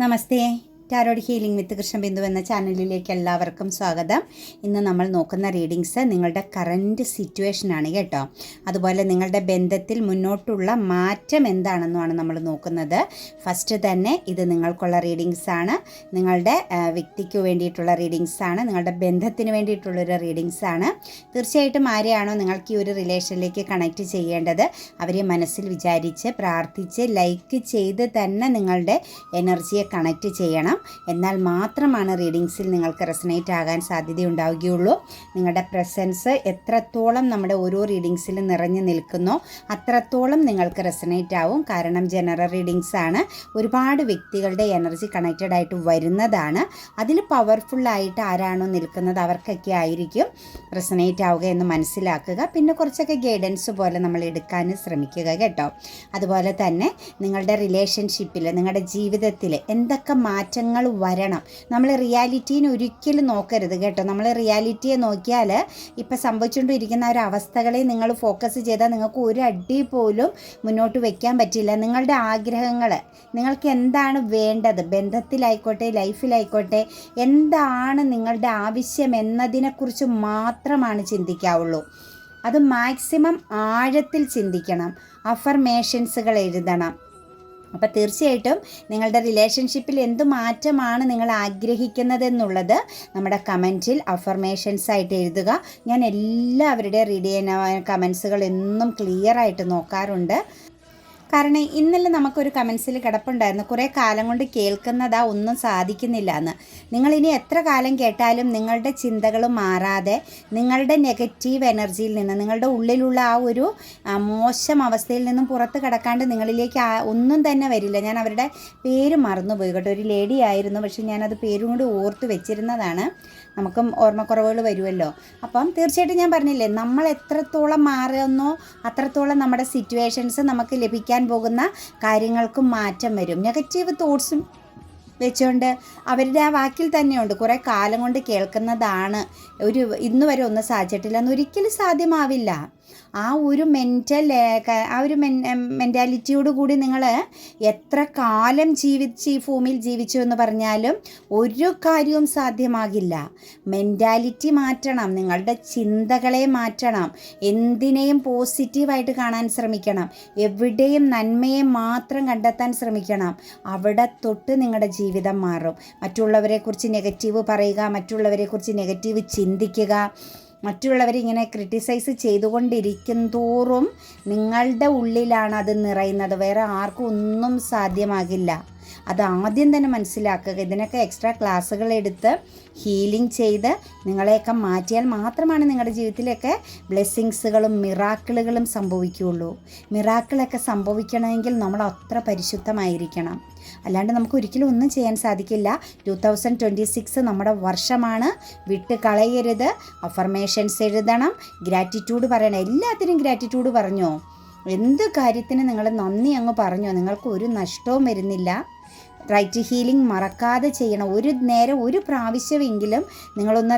നമസ്തേ. Tarot healing വിത്ത് കൃഷ്ണബിന്ദു എന്ന ചാനലിലേക്ക് എല്ലാവർക്കും സ്വാഗതം. ഇന്ന് നമ്മൾ നോക്കുന്ന റീഡിങ്സ് നിങ്ങളുടെ കറൻറ്റ് സിറ്റുവേഷനാണ് കേട്ടോ. അതുപോലെ നിങ്ങളുടെ ബന്ധത്തിൽ മുന്നോട്ടുള്ള മാറ്റം എന്താണെന്നുമാണ് നമ്മൾ നോക്കുന്നത്. ഫസ്റ്റ് തന്നെ ഇത് നിങ്ങൾക്കുള്ള റീഡിങ്സാണ്, നിങ്ങളുടെ വ്യക്തിക്ക് വേണ്ടിയിട്ടുള്ള റീഡിങ്സാണ്, നിങ്ങളുടെ ബന്ധത്തിന് വേണ്ടിയിട്ടുള്ളൊരു റീഡിങ്സാണ്. തീർച്ചയായിട്ടും ആരെയാണോ നിങ്ങൾക്ക് ഈ ഒരു റിലേഷനിലേക്ക് കണക്റ്റ് ചെയ്യേണ്ടത് അവരെ മനസ്സിൽ വിചാരിച്ച് പ്രാർത്ഥിച്ച് ലൈക്ക് ചെയ്ത് തന്നെ നിങ്ങളുടെ എനർജിയെ കണക്റ്റ് ചെയ്യണം. എന്നാൽ മാത്രമാണ് റീഡിങ്സിൽ നിങ്ങൾക്ക് റെസനേറ്റ് ആകാൻ സാധ്യതയുണ്ടാവുകയുള്ളൂ. നിങ്ങളുടെ പ്രസൻസ് എത്രത്തോളം നമ്മുടെ ഓരോ റീഡിങ്സിലും നിറഞ്ഞു നിൽക്കുന്നോ അത്രത്തോളം നിങ്ങൾക്ക് റെസനേറ്റ് ആവും. കാരണം ജനറൽ റീഡിങ്സ് ആണ്, ഒരുപാട് വ്യക്തികളുടെ എനർജി കണക്റ്റഡ് ആയിട്ട് വരുന്നതാണ്. അതിൽ പവർഫുള്ളായിട്ട് ആരാണോ നിൽക്കുന്നത് അവർക്കൊക്കെ ആയിരിക്കും റെസനേറ്റ് ആവുക എന്ന് മനസ്സിലാക്കുക. പിന്നെ കുറച്ചൊക്കെ ഗൈഡൻസ് പോലെ നമ്മൾ എടുക്കാൻ ശ്രമിക്കുക കേട്ടോ. അതുപോലെ തന്നെ നിങ്ങളുടെ റിലേഷൻഷിപ്പിൽ, നിങ്ങളുടെ ജീവിതത്തിൽ എന്തൊക്കെ മാറ്റങ്ങൾ വരണം, നമ്മൾ റിയാലിറ്റീനെ ഒരിക്കലും നോക്കരുത് കേട്ടോ. നമ്മൾ റിയാലിറ്റിയെ നോക്കിയാൽ ഇപ്പം സംഭവിച്ചുകൊണ്ടിരിക്കുന്ന ഒരു അവസ്ഥകളെ നിങ്ങൾ ഫോക്കസ് ചെയ്താൽ നിങ്ങൾക്ക് ഒരു അടി പോലും മുന്നോട്ട് വയ്ക്കാൻ പറ്റില്ല. നിങ്ങളുടെ ആഗ്രഹങ്ങൾ, നിങ്ങൾക്ക് എന്താണ് വേണ്ടത്, ബന്ധത്തിലായിക്കോട്ടെ ലൈഫിലായിക്കോട്ടെ, എന്താണ് നിങ്ങളുടെ ആവശ്യം എന്നതിനെക്കുറിച്ച് മാത്രമാണ് ചിന്തിക്കാവുള്ളൂ. അത് മാക്സിമം ആഴത്തിൽ ചിന്തിക്കണം, അഫർമേഷൻസുകൾ എഴുതണം. അപ്പോൾ തീർച്ചയായിട്ടും നിങ്ങളുടെ റിലേഷൻഷിപ്പിൽ എന്ത് മാറ്റമാണ് നിങ്ങൾ ആഗ്രഹിക്കുന്നതെന്നുള്ളത് നമ്മുടെ കമൻറ്റിൽ അഫർമേഷൻസ് ആയിട്ട് എഴുതുക. ഞാൻ എല്ലാവരുടെ റീഡ് ചെയ്യുന്ന കമൻസുകൾ എന്നും ക്ലിയർ ആയിട്ട് നോക്കാറുണ്ട്. കാരണം ഇന്നലെ നമുക്കൊരു കമൻസിൽ കിടപ്പുണ്ടായിരുന്നു, കുറേ കാലം കൊണ്ട് കേൾക്കുന്നതാ ഒന്നും സാധിക്കുന്നില്ല എന്ന്. നിങ്ങളിനി എത്ര കാലം കേട്ടാലും നിങ്ങളുടെ ചിന്തകൾ മാറാതെ നിങ്ങളുടെ നെഗറ്റീവ് എനർജിയിൽ നിന്ന്, നിങ്ങളുടെ ഉള്ളിലുള്ള ആ ഒരു മോശം അവസ്ഥയിൽ നിന്നും പുറത്ത് കിടക്കാണ്ട് നിങ്ങളിലേക്ക് ഒന്നും തന്നെ വരില്ല. ഞാൻ അവരുടെ പേര് മറന്നുപോയി കേട്ടോ, ഒരു ലേഡി ആയിരുന്നു, പക്ഷെ ഞാനത് പേരും കൂടി ഓർത്ത് വെച്ചിരുന്നതാണ്. നമുക്കും ഓർമ്മക്കുറവുകൾ വരുമല്ലോ. അപ്പം തീർച്ചയായിട്ടും ഞാൻ പറഞ്ഞില്ലേ, നമ്മൾ എത്രത്തോളം മാറുന്നോ അത്രത്തോളം നമ്മുടെ സിറ്റുവേഷൻസ് നമുക്ക് ലഭിക്കാൻ പോകുന്ന കാര്യങ്ങൾക്കും മാറ്റം വരും. നെഗറ്റീവ് തോട്ട്സും വെച്ചുകൊണ്ട് അവരുടെ ആ വാക്കിൽ തന്നെയുണ്ട്, കുറേ കാലം കൊണ്ട് കേൾക്കുന്നതാണ്, ഇന്ന് വരെ ഒന്നും സാധിച്ചിട്ടില്ല എന്നൊരിക്കലും സാധ്യമാവില്ല. ആ ഒരു മെൻറ്റാലിറ്റിയോട് കൂടി നിങ്ങൾ എത്ര കാലം ഈ ഭൂമിയിൽ ജീവിച്ചു എന്ന് പറഞ്ഞാലും ഒരു കാര്യവും സാധ്യമാകില്ല. മെൻറ്റാലിറ്റി മാറ്റണം, നിങ്ങളുടെ ചിന്തകളെ മാറ്റണം, എന്തിനേയും പോസിറ്റീവായിട്ട് കാണാൻ ശ്രമിക്കണം, എവിടെയും നന്മയെ മാത്രം കണ്ടെത്താൻ ശ്രമിക്കണം. അവിടെ തൊട്ട് നിങ്ങളുടെ ജീവിതം മാറും. മറ്റുള്ളവരെക്കുറിച്ച് നെഗറ്റീവ് പറയുക, മറ്റുള്ളവരെക്കുറിച്ച് നെഗറ്റീവ് ചിന്തിക്കുക, മറ്റുള്ളവരെ ഇങ്ങനെ ക്രിട്ടിസൈസ് ചെയ്തുകൊണ്ടിരിക്കും തോറും നിങ്ങളുടെ ഉള്ളിലാണ് അത് നിറയുന്നത്. വേറെ ആർക്കും ഒന്നും സാധ്യമാകില്ല. അത് ആദ്യം തന്നെ മനസ്സിലാക്കുക. ഇതിനൊക്കെ എക്സ്ട്രാ ക്ലാസ്സുകൾ എടുത്ത് ഹീലിംഗ് ചെയ്ത് നിങ്ങളെയൊക്കെ മാറ്റിയാൽ മാത്രമാണ് നിങ്ങളുടെ ജീവിതത്തിലൊക്കെ ബ്ലെസ്സിങ്സുകളും മിറാക്കിളുകളും സംഭവിക്കുകയുള്ളൂ. മിറാക്കിളൊക്കെ സംഭവിക്കണമെങ്കിൽ നമ്മൾ അത്ര പരിശുദ്ധമായിരിക്കണം, അല്ലാണ്ട് നമുക്ക് ഒരിക്കലും ഒന്നും ചെയ്യാൻ സാധിക്കില്ല. 2026 നമ്മുടെ വർഷമാണ്, വിട്ട് കളയരുത്. അഫർമേഷൻസ് എഴുതണം, ഗ്രാറ്റിറ്റ്യൂഡ് പറയണം, എല്ലാത്തിനും ഗ്രാറ്റിറ്റ്യൂഡ് പറഞ്ഞോ, എന്ത് കാര്യത്തിന് നിങ്ങൾ നന്ദി അങ്ങ് പറഞ്ഞോ, നിങ്ങൾക്ക് ഒരു നഷ്ടവും വരുന്നില്ല. റൈറ്റ് ഹീലിംഗ് മറക്കാതെ ചെയ്യണം. ഒരു നേരം ഒരു പ്രാവശ്യമെങ്കിലും നിങ്ങളൊന്ന്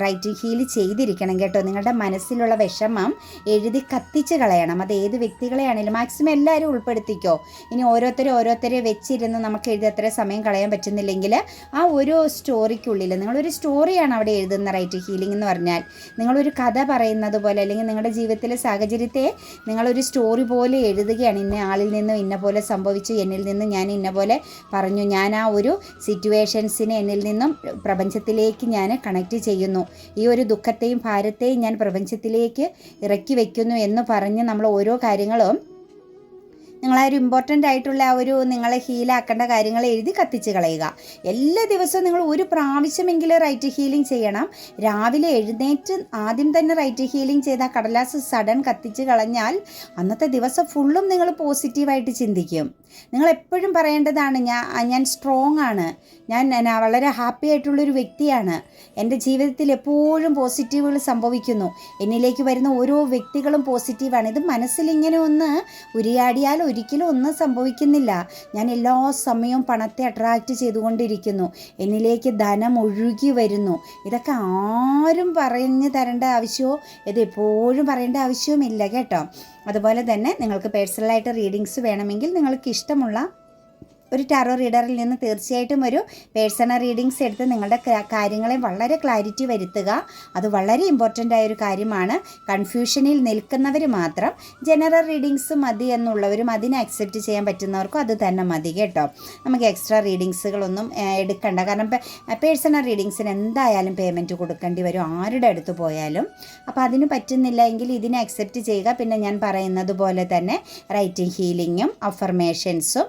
റൈറ്റ് ഹീൽ ചെയ്തിരിക്കണം കേട്ടോ. നിങ്ങളുടെ മനസ്സിലുള്ള വിഷമം എഴുതി കത്തിച്ച് കളയണം. അത് ഏത് വ്യക്തികളെയാണെങ്കിലും മാക്സിമം എല്ലാവരും ഉൾപ്പെടുത്തിക്കോ. ഇനി ഓരോരുത്തരെ വെച്ചിരുന്ന് നമുക്ക് എഴുതി അത്ര സമയം കളയാൻ പറ്റുന്നില്ലെങ്കിൽ ആ ഒരു സ്റ്റോറിക്കുള്ളിൽ നിങ്ങളൊരു സ്റ്റോറിയാണ് അവിടെ എഴുതുന്ന റൈറ്റ് ഹീലിംഗ് എന്ന് പറഞ്ഞാൽ. നിങ്ങളൊരു കഥ പറയുന്നത് പോലെ, അല്ലെങ്കിൽ നിങ്ങളുടെ ജീവിതത്തിലെ സാഹചര്യത്തെ നിങ്ങളൊരു സ്റ്റോറി പോലെ എഴുതുകയാണ്. ഇന്ന ആളിൽ നിന്നും ഇന്ന പോലെ സംഭവിച്ചു, എന്നിൽ നിന്ന് ഞാൻ ഇന്ന പോലെ പറഞ്ഞു, ഞാൻ ആ ഒരു സിറ്റുവേഷൻസിനെ എന്നിൽ നിന്നും പ്രപഞ്ചത്തിലേക്ക് ഞാൻ കണക്റ്റ് ചെയ്യുന്നു, ഈ ഒരു ദുഃഖത്തെയും ഭാരത്തെയും ഞാൻ പ്രപഞ്ചത്തിലേക്ക് ഇറക്കി വയ്ക്കുന്നു എന്ന് പറഞ്ഞ് നമ്മൾ ഓരോ കാര്യങ്ങളും നിങ്ങളാ ഒരു ഇമ്പോർട്ടൻ്റ് ആയിട്ടുള്ള ആ ഒരു നിങ്ങളെ ഹീലാക്കേണ്ട കാര്യങ്ങൾ എഴുതി കത്തിച്ച് കളയുക. എല്ലാ ദിവസവും നിങ്ങൾ ഒരു പ്രാവശ്യമെങ്കിലും റൈറ്റ് ഹീലിംഗ് ചെയ്യണം. രാവിലെ എഴുന്നേറ്റ് ആദ്യം തന്നെ റൈറ്റ് ഹീലിംഗ് ചെയ്ത കടലാസ് സഡൻ കത്തിച്ച് കളഞ്ഞാൽ അന്നത്തെ ദിവസം ഫുള്ളും നിങ്ങൾ പോസിറ്റീവായിട്ട് ചിന്തിക്കും. നിങ്ങൾ എപ്പോഴും പറയേണ്ടതാണ്, ഞാൻ സ്ട്രോങ് ആണ്, ഞാൻ വളരെ ഹാപ്പി ആയിട്ടുള്ളൊരു വ്യക്തിയാണ്, എൻ്റെ ജീവിതത്തിൽ എപ്പോഴും പോസിറ്റീവുകൾ സംഭവിക്കുന്നു, എന്നിലേക്ക് വരുന്ന ഓരോ വ്യക്തികളും പോസിറ്റീവാണ്. ഇത് മനസ്സിലിങ്ങനെ ഒന്ന് ഉരിയാടിയാൽ ഒരിക്കലും ഒന്നും സംഭവിക്കുന്നില്ല. ഞാൻ എല്ലാ സമയവും പണത്തെ അട്രാക്റ്റ് ചെയ്തുകൊണ്ടിരിക്കുന്നു, എന്നിലേക്ക് ധനം ഒഴുകി വരുന്നു. ഇതൊക്കെ ആരും പറഞ്ഞു തരേണ്ട ആവശ്യമോ ഇത് എപ്പോഴും പറയേണ്ട ആവശ്യവുമില്ല കേട്ടോ. അതുപോലെ തന്നെ നിങ്ങൾക്ക് പേഴ്സണലായിട്ട് റീഡിങ്സ് വേണമെങ്കിൽ നിങ്ങൾക്ക് ഇഷ്ടമുള്ള ഒരു ടാറോ റീഡറിൽ നിന്ന് തീർച്ചയായിട്ടും ഒരു പേഴ്സണൽ റീഡിങ്സ് എടുത്ത് നിങ്ങളുടെ കാര്യങ്ങളെ വളരെ ക്ലാരിറ്റി വരുത്തുക. അത് വളരെ ഇമ്പോർട്ടൻ്റ് ആയൊരു കാര്യമാണ്. കൺഫ്യൂഷനിൽ നിൽക്കുന്നവർ മാത്രം ജനറൽ റീഡിങ്സ് മതി എന്നുള്ളവരും അതിനെ അക്സെപ്റ്റ് ചെയ്യാൻ പറ്റുന്നവർക്കും അത് തന്നെ മതി കേട്ടോ. നമുക്ക് എക്സ്ട്രാ റീഡിങ്സുകളൊന്നും എടുക്കണ്ട. കാരണം പേഴ്സണൽ റീഡിങ്സിന് എന്തായാലും പേയ്മെൻറ്റ് കൊടുക്കേണ്ടി വരും ആരുടെ അടുത്ത് പോയാലും. അപ്പോൾ അതിന് പറ്റുന്നില്ല എങ്കിൽ ഇതിനെ അക്സെപ്റ്റ് ചെയ്യുക. പിന്നെ ഞാൻ പറയുന്നത് പോലെ തന്നെ റൈറ്റിംഗ് ഹീലിങ്ങും അഫർമേഷൻസും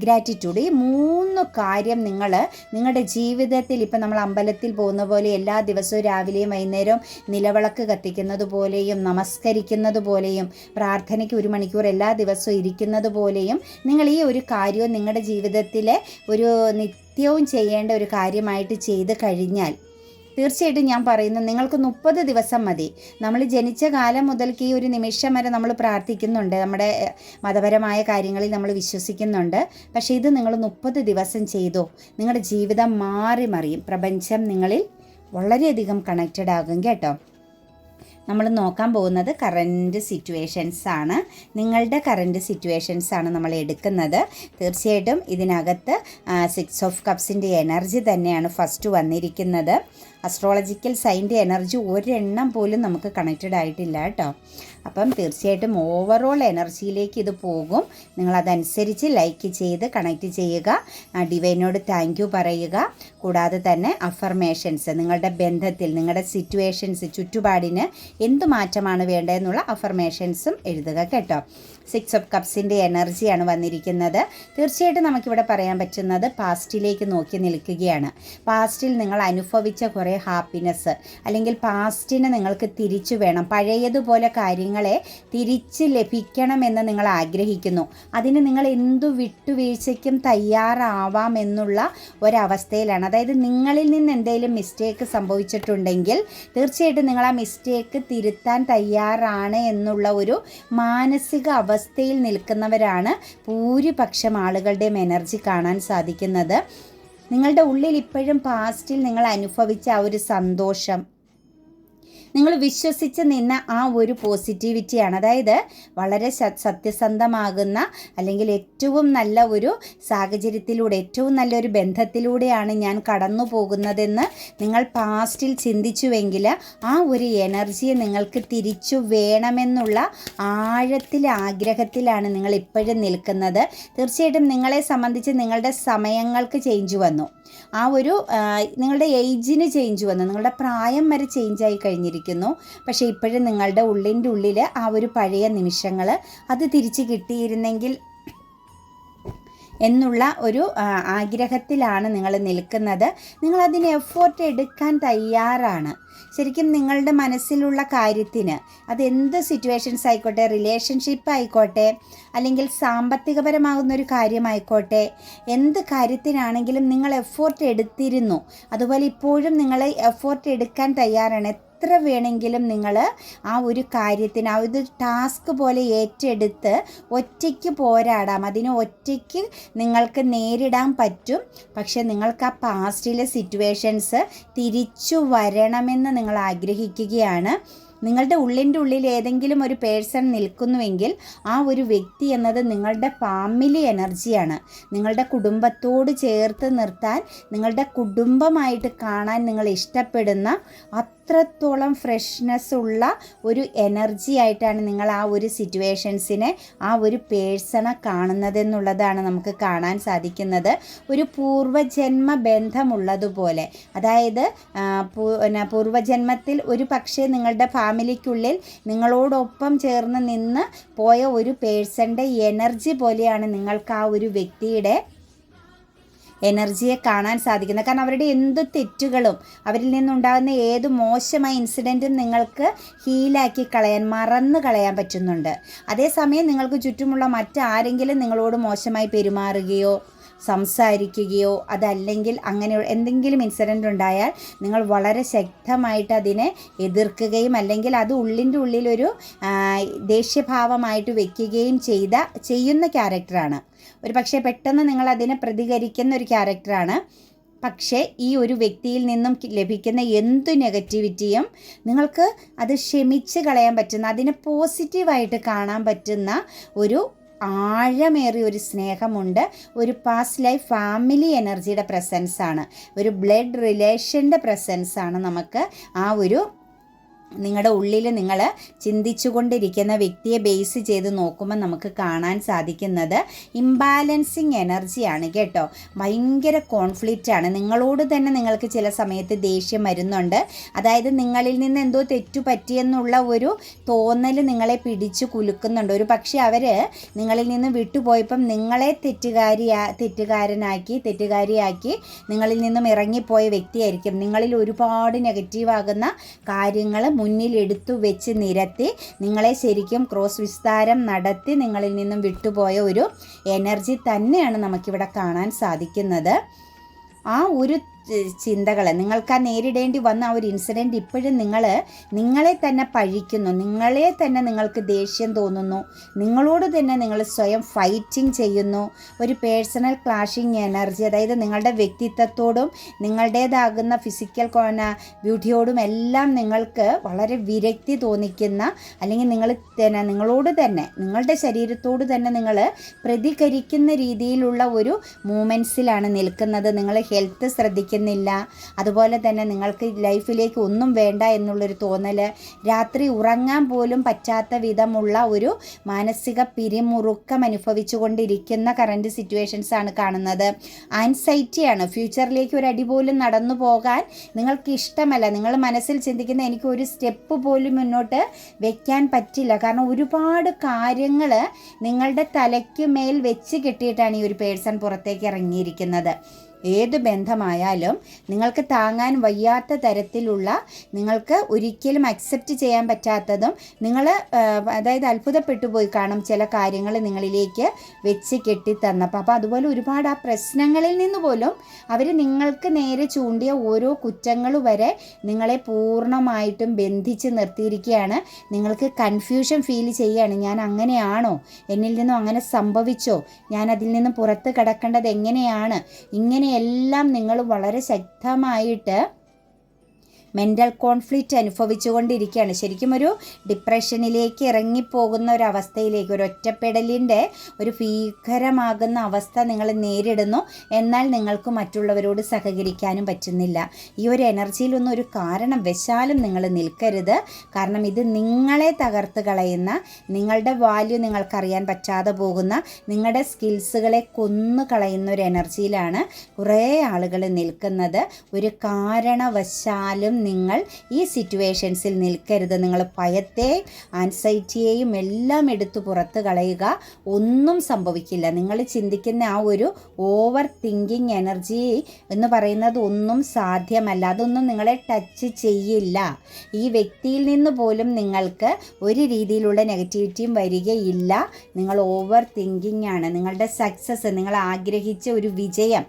ഗ്രാറ്റിറ്റ്യൂഡ്, ഈ 3 കാര്യം നിങ്ങളുടെ ജീവിതത്തിൽ ഇപ്പം നമ്മൾ അമ്പലത്തിൽ പോകുന്ന പോലെ എല്ലാ ദിവസവും രാവിലെയും വൈകുന്നേരവും നിലവിളക്ക് കത്തിക്കുന്നത് പോലെയും നമസ്കരിക്കുന്നത് പോലെയും പ്രാർത്ഥനയ്ക്ക് 1 മണിക്കൂർ എല്ലാ ദിവസവും ഇരിക്കുന്നത് പോലെയും നിങ്ങൾ ഈ ഒരു കാര്യവും നിങ്ങളുടെ ജീവിതത്തിലെ ഒരു നിത്യവും ചെയ്യേണ്ട ഒരു കാര്യമായിട്ട് ചെയ്ത് കഴിഞ്ഞാൽ തീർച്ചയായിട്ടും ഞാൻ പറയുന്നു, നിങ്ങൾക്ക് 30 ദിവസം മതി. നമ്മൾ ജനിച്ച കാലം മുതൽക്ക് ഈ ഒരു നിമിഷം വരെ നമ്മൾ പ്രാർത്ഥിക്കുന്നുണ്ട്, നമ്മുടെ മതപരമായ കാര്യങ്ങളിൽ നമ്മൾ വിശ്വസിക്കുന്നുണ്ട്. പക്ഷേ ഇത് നിങ്ങൾ 30 ദിവസം ചെയ്തോ, നിങ്ങളുടെ ജീവിതം മാറി മറിയും. പ്രപഞ്ചം നിങ്ങളിൽ വളരെയധികം കണക്റ്റഡ് ആകും കേട്ടോ. നമ്മൾ നോക്കാൻ പോകുന്നത് കറൻറ്റ് സിറ്റുവേഷൻസാണ്. നിങ്ങളുടെ കറൻറ്റ് സിറ്റുവേഷൻസാണ് നമ്മൾ എടുക്കുന്നത്. തീർച്ചയായിട്ടും ഇതിനകത്ത് 6 ഓഫ് കപ്സിൻ്റെ എനർജി തന്നെയാണ് ഫസ്റ്റ് വന്നിരിക്കുന്നത്. അസ്ട്രോളജിക്കൽ സൈൻ്റെ എനർജി ഒരെണ്ണം പോലും നമുക്ക് കണക്റ്റഡ് ആയിട്ടില്ല കേട്ടോ. അപ്പം തീർച്ചയായിട്ടും ഓവറോൾ എനർജിയിലേക്ക് ഇത് പോകും. നിങ്ങളതനുസരിച്ച് ലൈക്ക് ചെയ്ത് കണക്റ്റ് ചെയ്യുക, ഡിവൈനോട് താങ്ക് യു പറയുക. കൂടാതെ തന്നെ അഫർമേഷൻസ്, നിങ്ങളുടെ ബന്ധത്തിൽ നിങ്ങളുടെ സിറ്റുവേഷൻസ് ചുറ്റുപാടിന് എന്ത് മാറ്റമാണ് വേണ്ടതെന്നുള്ള അഫർമേഷൻസും എഴുതുക കേട്ടോ. 6 ഓഫ് കപ്സിൻ്റെ എനർജിയാണ് വന്നിരിക്കുന്നത്. തീർച്ചയായിട്ടും നമുക്കിവിടെ പറയാൻ പറ്റുന്നത് പാസ്റ്റിലേക്ക് നോക്കി നിൽക്കുകയാണ്. പാസ്റ്റിൽ നിങ്ങൾ അനുഭവിച്ച കുറേ ഹാപ്പിനെസ് അല്ലെങ്കിൽ പാസ്റ്റിനെ നിങ്ങൾക്ക് തിരിച്ചു വേണം, പഴയതുപോലെ കാര്യങ്ങളെ തിരിച്ച് ലഭിക്കണമെന്ന് നിങ്ങൾ ആഗ്രഹിക്കുന്നു. അതിന് നിങ്ങൾ എന്തു വിട്ടുവീഴ്ചയ്ക്കും തയ്യാറാവാം എന്നുള്ള ഒരവസ്ഥയിലാണ്. അതായത് നിങ്ങളിൽ നിന്ന് എന്തെങ്കിലും മിസ്റ്റേക്ക് സംഭവിച്ചിട്ടുണ്ടെങ്കിൽ തീർച്ചയായിട്ടും നിങ്ങൾ ആ മിസ്റ്റേക്ക് തിരുത്താൻ തയ്യാറാണ് എന്നുള്ള ഒരു മാനസിക അവസ്ഥയിൽ നിൽക്കുന്നവരാണ് ഭൂരിപക്ഷം ആളുകളുടെയും എനർജി കാണാൻ സാധിക്കുന്നത്. നിങ്ങളുടെ ഉള്ളിൽ ഇപ്പോഴും പാസ്റ്റിൽ നിങ്ങൾ അനുഭവിച്ച ആ ഒരു സന്തോഷം, നിങ്ങൾ വിശ്വസിച്ച് നിന്ന ആ ഒരു പോസിറ്റിവിറ്റിയാണ്. അതായത് വളരെ സത്യസന്ധമാകുന്ന അല്ലെങ്കിൽ ഏറ്റവും നല്ല ഒരു സാഹചര്യത്തിലൂടെ ഏറ്റവും നല്ലൊരു ബന്ധത്തിലൂടെയാണ് ഞാൻ കടന്നു പോകുന്നതെന്ന് നിങ്ങൾ പാസ്റ്റിൽ ചിന്തിച്ചുവെങ്കിൽ ആ ഒരു എനർജിയെ നിങ്ങൾക്ക് തിരിച്ചു വേണമെന്നുള്ള ആഴത്തിലെ ആഗ്രഹത്തിലാണ് നിങ്ങൾ ഇപ്പോഴും നിൽക്കുന്നത്. തീർച്ചയായിട്ടും നിങ്ങളെ സംബന്ധിച്ച് നിങ്ങളുടെ സമയങ്ങൾക്ക് ചേഞ്ച് വന്നു, ആ ഒരു നിങ്ങളുടെ ഏജിന് ചേഞ്ച് വന്നു, നിങ്ങളുടെ പ്രായം വരെ ചേഞ്ചായി കഴിഞ്ഞിരിക്കുന്നു. പക്ഷേ ഇപ്പോഴും നിങ്ങളുടെ ഉള്ളിൻ്റെ ഉള്ളിൽ ആ ഒരു പഴയ നിമിഷങ്ങൾ അത് തിരിച്ച് കിട്ടിയിരുന്നെങ്കിൽ എന്നുള്ള ഒരു ആഗ്രഹത്തിലാണ് നിങ്ങൾ നിൽക്കുന്നത്. നിങ്ങളതിന് എഫോർട്ട് എടുക്കാൻ തയ്യാറാണ്. ശരിക്കും നിങ്ങളുടെ മനസ്സിലുള്ള കാര്യത്തിന് അതെന്ത് സിറ്റുവേഷൻസ് ആയിക്കോട്ടെ, റിലേഷൻഷിപ്പ് ആയിക്കോട്ടെ, അല്ലെങ്കിൽ സാമ്പത്തികപരമാകുന്നൊരു കാര്യമായിക്കോട്ടെ, എന്ത് കാര്യത്തിനാണെങ്കിലും നിങ്ങൾ എഫോർട്ട് എടുത്തിരുന്നു. അതുപോലെ ഇപ്പോഴും നിങ്ങൾ എഫോർട്ട് എടുക്കാൻ തയ്യാറാണ്. എത്ര വേണമെങ്കിലും നിങ്ങൾ ആ ഒരു കാര്യത്തിന് ആ ഒരു ടാസ്ക് പോലെ ഏറ്റെടുത്ത് ഒറ്റയ്ക്ക് പോരാടാം, അതിന് ഒറ്റയ്ക്ക് നിങ്ങൾക്ക് നേരിടാൻ പറ്റും. പക്ഷെ നിങ്ങൾക്ക് ആ പാസ്റ്റിലെ സിറ്റുവേഷൻസ് തിരിച്ചു വരണമെന്ന് നിങ്ങൾ ആഗ്രഹിക്കുകയാണ്. നിങ്ങളുടെ ഉള്ളിൻ്റെ ഉള്ളിൽ ഏതെങ്കിലും ഒരു പേഴ്സൺ നിൽക്കുന്നുവെങ്കിൽ ആ ഒരു വ്യക്തി എന്നത് നിങ്ങളുടെ ഫാമിലി എനർജിയാണ്. നിങ്ങളുടെ കുടുംബത്തോട് ചേർത്ത് നിർത്താൻ, നിങ്ങളുടെ കുടുംബമായിട്ട് കാണാൻ നിങ്ങൾ ഇഷ്ടപ്പെടുന്ന അത്രത്തോളം ഫ്രഷ്നെസ് ഉള്ള ഒരു എനർജി ആയിട്ടാണ് നിങ്ങൾ ആ ഒരു സിറ്റുവേഷൻസിനെ, ആ ഒരു പേഴ്സണെ കാണുന്നതെന്നുള്ളതാണ് നമുക്ക് കാണാൻ സാധിക്കുന്നത്. ഒരു പൂർവ്വജന്മ ബന്ധമുള്ളതുപോലെ, അതായത് പൂർവ്വജന്മത്തിൽ ഒരു പക്ഷേ നിങ്ങളുടെ ഫാമിലിക്കുള്ളിൽ നിങ്ങളോടൊപ്പം ചേർന്ന് നിന്ന് പോയ ഒരു പേഴ്സൻ്റെ എനർജി പോലെയാണ് നിങ്ങൾക്ക് ആ ഒരു വ്യക്തിയുടെ എനർജിയെ കാണാൻ സാധിക്കുന്നത്. കാരണം അവരുടെ എന്ത് തെറ്റുകളും അവരിൽ നിന്നുണ്ടാകുന്ന ഏത് മോശമായ ഇൻസിഡൻറ്റും നിങ്ങൾക്ക് ഹീലാക്കി കളയാൻ, മറന്നു കളയാൻ പറ്റുന്നുണ്ട്. അതേസമയം നിങ്ങൾക്ക് ചുറ്റുമുള്ള മറ്റാരെങ്കിലും നിങ്ങളോട് മോശമായി പെരുമാറുകയോ സംസാരിക്കുകയോ അതല്ലെങ്കിൽ അങ്ങനെ എന്തെങ്കിലും ഇൻസിഡൻ്റ് ഉണ്ടായാൽ നിങ്ങൾ വളരെ ശക്തമായിട്ട് അതിനെ എതിർക്കുകയും അല്ലെങ്കിൽ അത് ഉള്ളിൻ്റെ ഉള്ളിലൊരു ദേഷ്യഭാവമായിട്ട് വെക്കുകയും ചെയ്യുന്ന ക്യാരക്ടറാണ്. ഒരു പക്ഷേ പെട്ടെന്ന് നിങ്ങൾ അതിനെ പ്രതികരിക്കുന്ന ഒരു ക്യാരക്ടറാണ്. പക്ഷേ ഈ ഒരു വ്യക്തിയിൽ നിന്നും ലഭിക്കുന്ന എന്തു നെഗറ്റിവിറ്റിയും നിങ്ങൾക്ക് അത് ക്ഷമിച്ച് കളയാൻ പറ്റുന്ന, അതിനെ പോസിറ്റീവായിട്ട് കാണാൻ പറ്റുന്ന ഒരു ആഴമേറിയ ഒരു സ്നേഹമുണ്ട്. ഒരു പാസ്റ്റ് ലൈഫ് ഫാമിലി എനർജിയുടെ പ്രസൻസാണ്, ഒരു ബ്ലഡ് റിലേഷൻ്റെ പ്രസൻസാണ് നമുക്ക് ആ ഒരു നിങ്ങളുടെ ഉള്ളിൽ നിങ്ങൾ ചിന്തിച്ചു കൊണ്ടിരിക്കുന്ന വ്യക്തിയെ ബേസ് ചെയ്ത് നോക്കുമ്പോൾ നമുക്ക് കാണാൻ സാധിക്കുന്നത് ഇംബാലൻസിങ് എനർജിയാണ് കേട്ടോ. ഭയങ്കര കോൺഫ്ലിക്റ്റാണ്. നിങ്ങളോട് തന്നെ നിങ്ങൾക്ക് ചില സമയത്ത് ദേഷ്യം വരുന്നുണ്ട്. അതായത് നിങ്ങളിൽ നിന്ന് എന്തോ തെറ്റു പറ്റിയെന്നുള്ള ഒരു തോന്നൽ നിങ്ങളെ പിടിച്ചു കുലുക്കുന്നുണ്ട്. ഒരു പക്ഷേ അവർ നിങ്ങളിൽ നിന്ന് വിട്ടുപോയപ്പം നിങ്ങളെ തെറ്റുകാരിയാക്കി നിങ്ങളിൽ നിന്നും ഇറങ്ങിപ്പോയ വ്യക്തിയായിരിക്കും. നിങ്ങളിൽ ഒരുപാട് നെഗറ്റീവാകുന്ന കാര്യങ്ങൾ മുന്നിൽ എടുത്തു വെച്ച് നിരത്തി നിങ്ങളെ ശരിക്കും ക്രോസ് വിസ്താരം നടത്തി നിങ്ങളിൽ നിന്നും വിട്ടുപോയ ഒരു എനർജി തന്നെയാണ് നമുക്കിവിടെ കാണാൻ സാധിക്കുന്നത്. ആ ഒരു ചിന്തകൾ നിങ്ങൾക്ക് ആ നേരിടേണ്ടി വന്ന ആ ഒരു ഇൻസിഡൻറ്റ് ഇപ്പോഴും നിങ്ങളെ തന്നെ പഴിക്കുന്നു, നിങ്ങളെ തന്നെ നിങ്ങൾക്ക് ദേഷ്യം തോന്നുന്നു, നിങ്ങളോട് തന്നെ നിങ്ങൾ സ്വയം ഫൈറ്റിംഗ് ചെയ്യുന്നു. ഒരു പേഴ്സണൽ ക്ലാഷിങ് എനർജി, അതായത് നിങ്ങളുടെ വ്യക്തിത്വത്തോടും നിങ്ങളുടേതാകുന്ന ഫിസിക്കൽ ബ്യൂട്ടിയോടും എല്ലാം നിങ്ങൾക്ക് വളരെ വിരക്തി തോന്നിക്കുന്ന, അല്ലെങ്കിൽ നിങ്ങളോട് തന്നെ നിങ്ങളുടെ ശരീരത്തോട് തന്നെ നിങ്ങൾ പ്രതികരിക്കുന്ന രീതിയിലുള്ള ഒരു മൂമെൻറ്റ്സിലാണ് നിൽക്കുന്നത്. നിങ്ങൾ ഹെൽത്ത് ശ്രദ്ധിക്കുക ില്ല അതുപോലെ തന്നെ നിങ്ങൾക്ക് ലൈഫിലേക്ക് ഒന്നും വേണ്ട എന്നുള്ളൊരു തോന്നൽ, രാത്രി ഉറങ്ങാൻ പോലും പറ്റാത്ത വിധമുള്ള ഒരു മാനസിക പിരിമുറുക്കം അനുഭവിച്ചു കൊണ്ടിരിക്കുന്ന കറൻറ്റ് സിറ്റുവേഷൻസാണ് കാണുന്നത്. ആൻസൈറ്റിയാണ്. ഫ്യൂച്ചറിലേക്ക് ഒരു അടി പോലും നടന്നു പോകാൻ നിങ്ങൾക്ക് ഇഷ്ടമല്ല. നിങ്ങൾ മനസ്സിൽ ചിന്തിക്കുന്ന എനിക്ക് ഒരു സ്റ്റെപ്പ് പോലും മുന്നോട്ട് വെക്കാൻ പറ്റില്ല. കാരണം ഒരുപാട് കാര്യങ്ങൾ നിങ്ങളുടെ തലയ്ക്ക് മേൽ വെച്ച് കെട്ടിയിട്ടാണ് ഈ ഒരു പേഴ്സൺ പുറത്തേക്ക് ഇറങ്ങിയിരിക്കുന്നത്. ഏത് ബന്ധമായാലും നിങ്ങൾക്ക് താങ്ങാൻ വയ്യാത്ത തരത്തിലുള്ള, നിങ്ങൾക്ക് ഒരിക്കലും അക്സെപ്റ്റ് ചെയ്യാൻ പറ്റാത്തതും, അതായത് അത്ഭുതപ്പെട്ടു പോയി കാണും ചില കാര്യങ്ങൾ നിങ്ങളിലേക്ക് വെച്ച് കെട്ടിത്തന്നപ്പോൾ. അപ്പോൾ അതുപോലെ ഒരുപാട് ആ പ്രശ്നങ്ങളിൽ നിന്ന് പോലും അവർ നിങ്ങൾക്ക് നേരെ ചൂണ്ടിയ ഓരോ കുറ്റങ്ങൾ വരെ നിങ്ങളെ പൂർണ്ണമായിട്ടും ബന്ധിച്ച് നിർത്തിയിരിക്കുകയാണ്. നിങ്ങൾക്ക് കൺഫ്യൂഷൻ ഫീൽ ചെയ്യുകയാണ്. ഞാൻ അങ്ങനെയാണോ? എന്നിൽ നിന്നും അങ്ങനെ സംഭവിച്ചോ? ഞാൻ അതിൽ നിന്നും പുറത്ത് കിടക്കേണ്ടത് എങ്ങനെയാണ്? എല്ലാം നിങ്ങൾ വളരെ ശക്തമായിട്ട് മെൻ്റൽ കോൺഫ്ലിക്റ്റ് അനുഭവിച്ചുകൊണ്ടിരിക്കുകയാണ്. ശരിക്കും ഒരു ഡിപ്രഷനിലേക്ക് ഇറങ്ങിപ്പോകുന്ന ഒരവസ്ഥയിലേക്ക്, ഒരു ഒറ്റപ്പെടലിൻ്റെ ഒരു ഭീകരമാകുന്ന അവസ്ഥ നിങ്ങൾ നേരിടുന്നു. എന്നാൽ നിങ്ങൾക്ക് മറ്റുള്ളവരോട് സഹകരിക്കാനും പറ്റുന്നില്ല. ഈ ഒരു എനർജിയിലൊന്നും ഒരു കാരണം വെച്ചാലും നിങ്ങൾ നിൽക്കരുത്. കാരണം ഇത് നിങ്ങളെ തകർത്ത് കളയുന്ന, നിങ്ങളുടെ വാല്യൂ നിങ്ങൾക്കറിയാൻ പറ്റാതെ പോകുന്ന, നിങ്ങളുടെ സ്കിൽസുകളെ കൊന്നു കളയുന്ന ഒരു എനർജിയിലാണ് കുറേ ആളുകൾ നിൽക്കുന്നത്. ഒരു കാരണവശാലും നിങ്ങൾ ഈ സിറ്റുവേഷൻസിൽ നിൽക്കരുത്. നിങ്ങൾ ഭയത്തെ, ആൻസൈറ്റിയെയും എല്ലാം എടുത്തു പുറത്ത് കളയുക. ഒന്നും സംഭവിക്കില്ല. നിങ്ങൾ ചിന്തിക്കുന്ന ആ ഒരു ഓവർ തിങ്കിങ് എനർജി എന്ന് പറയുന്നത് ഒന്നും സാധ്യമല്ല. അതൊന്നും നിങ്ങളെ ടച്ച് ചെയ്യില്ല. ഈ വ്യക്തിയിൽ നിന്ന് പോലും നിങ്ങൾക്ക് ഒരു രീതിയിലുള്ള നെഗറ്റിവിറ്റിയും വരികയില്ല. നിങ്ങൾ ഓവർ തിങ്കിങ് ആണ്. നിങ്ങളുടെ സക്സസ്, നിങ്ങൾ ആഗ്രഹിച്ച ഒരു വിജയം,